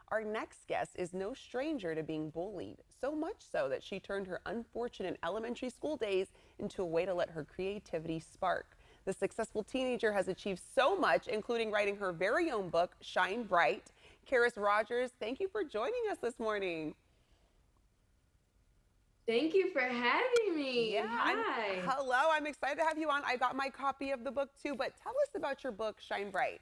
Our next guest is no stranger to being bullied, so much so that she turned her unfortunate elementary school days into a way to let her creativity spark. The successful teenager has achieved so much, including writing her very own book, Shine Bright. Kheris Rogers, thank you for joining us this morning. Thank you for having Yeah, me. I'm Hi. hello. I'm excited to have you on. I got my copy of the book too, but tell us about your book, Shine Bright.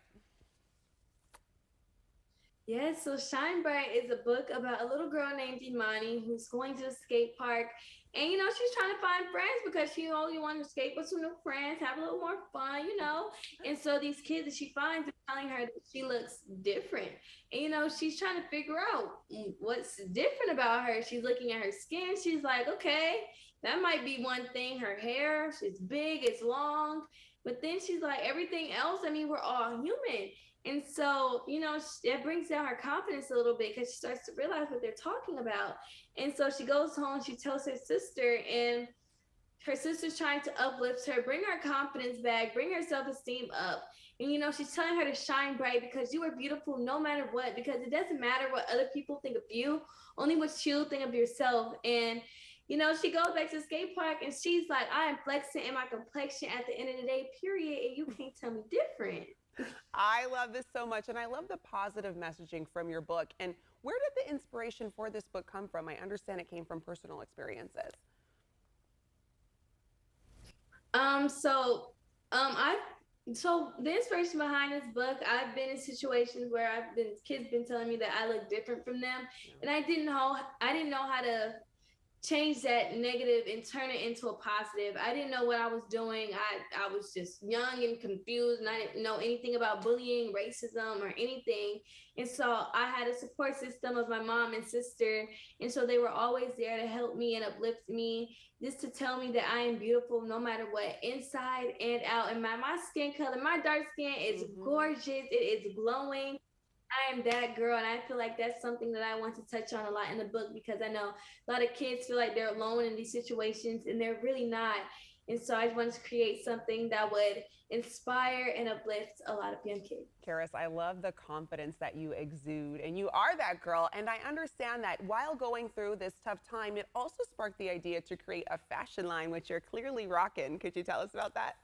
Yes, so Shine Bright is a book about a little girl named Imani who's going to a skate park. And, she's trying to find friends because she only wanted to skate with some new friends, have a little more fun. And so these kids that she finds are telling her that she looks different. And, she's trying to figure out what's different about her. She's looking at her skin. She's like, okay, that might be one thing. Her hair, it's big, it's long. But then she's like, everything else, I mean, we're all human. And so, it brings down her confidence a little bit because she starts to realize what they're talking about. And so she goes home, she tells her sister, and her sister's trying to uplift her, bring her confidence back, bring her self esteem up. And, she's telling her to shine bright because you are beautiful no matter what, because it doesn't matter what other people think of you, only what you think of yourself. And, she goes back to the skate park and she's like, I am flexing in my complexion at the end of the day, period. And you can't tell me different. I love this so much, and I love the positive messaging from your book. And where did the inspiration for this book come from? I understand it came from personal experiences. So I so the inspiration behind this book, I've been in situations where kids been telling me that I look different from them, and I didn't know how to change that negative and turn it into a positive. I didn't know what I was doing. I was just young and confused and I didn't know anything about bullying, racism, or anything. And so I had a support system of my mom and sister. And so they were always there to help me and uplift me, just to tell me that I am beautiful no matter what, inside and out. And my skin color, my dark skin is Mm-hmm. gorgeous. It is glowing. I am that girl, and I feel like that's something that I want to touch on a lot in the book because I know a lot of kids feel like they're alone in these situations, and they're really not. And so I just wanted to create something that would inspire and uplift a lot of young kids. Kheris, I love the confidence that you exude, and you are that girl. And I understand that while going through this tough time, it also sparked the idea to create a fashion line, which you're clearly rocking. Could you tell us about that?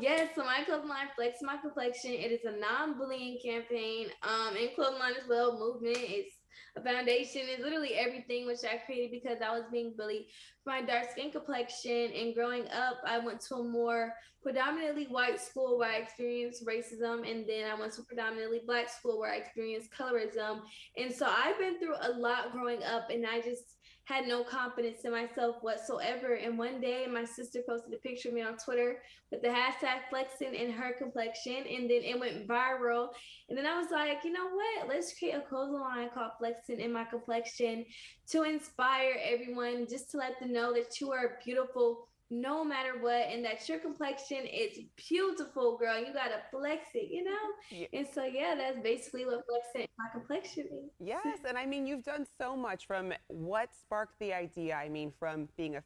Yes, so my clothing line, Flex My Complexion, it is a non-bullying campaign. And clothing line as well, movement. It's a foundation. It's literally everything which I created because I was being bullied for my dark skin complexion. And growing up, I went to a more predominantly white school where I experienced racism, and then I went to a predominantly black school where I experienced colorism. And so I've been through a lot growing up, and I just had no confidence in myself whatsoever. And one day, my sister posted a picture of me on Twitter with the hashtag flexing in her complexion, and then it went viral. And then I was like, you know what? Let's create a clothing line called Flexing in My Complexion to inspire everyone, just to let them know that you are beautiful no matter what, and that your complexion is beautiful, girl. You gotta flex it. And so yeah, that's basically what flexing in my complexion is. Yes, and I mean, you've done so much from what sparked the idea. I mean, from being a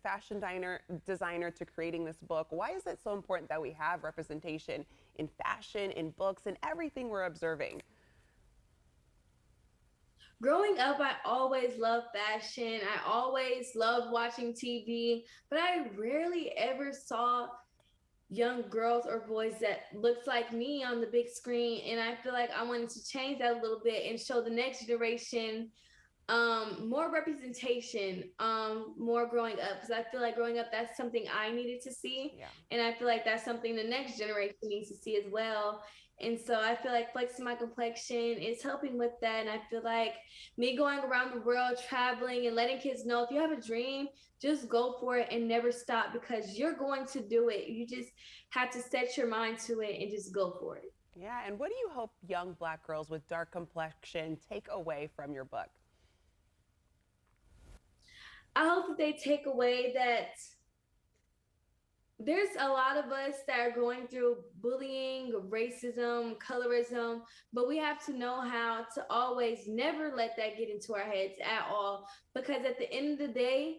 designer to creating this book. Why is it so important that we have representation in fashion, in books, and everything we're observing? Growing up, I always loved fashion. I always loved watching TV, but I rarely ever saw young girls or boys that looked like me on the big screen. And I feel like I wanted to change that a little bit and show the next generation more representation, more growing up, because I feel like growing up that's something I needed to see, Yeah. and I feel like that's something the next generation needs to see as well. And so I feel like flexing my complexion is helping with that. And I feel like me going around the world traveling and letting kids know, if you have a dream, just go for it and never stop, because you're going to do it. You just have to set your mind to it and just go for it. Yeah, and what do you hope young black girls with dark complexion take away from your book? I hope that they take away that there's a lot of us that are going through bullying, racism, colorism, but we have to know how to always never let that get into our heads at all. Because at the end of the day,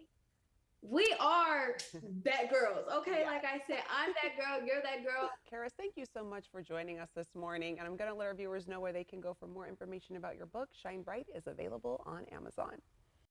we are that girls. Okay, Yes. like I said, I'm that girl, you're that girl. Kheris, thank you so much for joining us this morning. And I'm going to let our viewers know where they can go for more information about your book. Shine Bright is available on Amazon.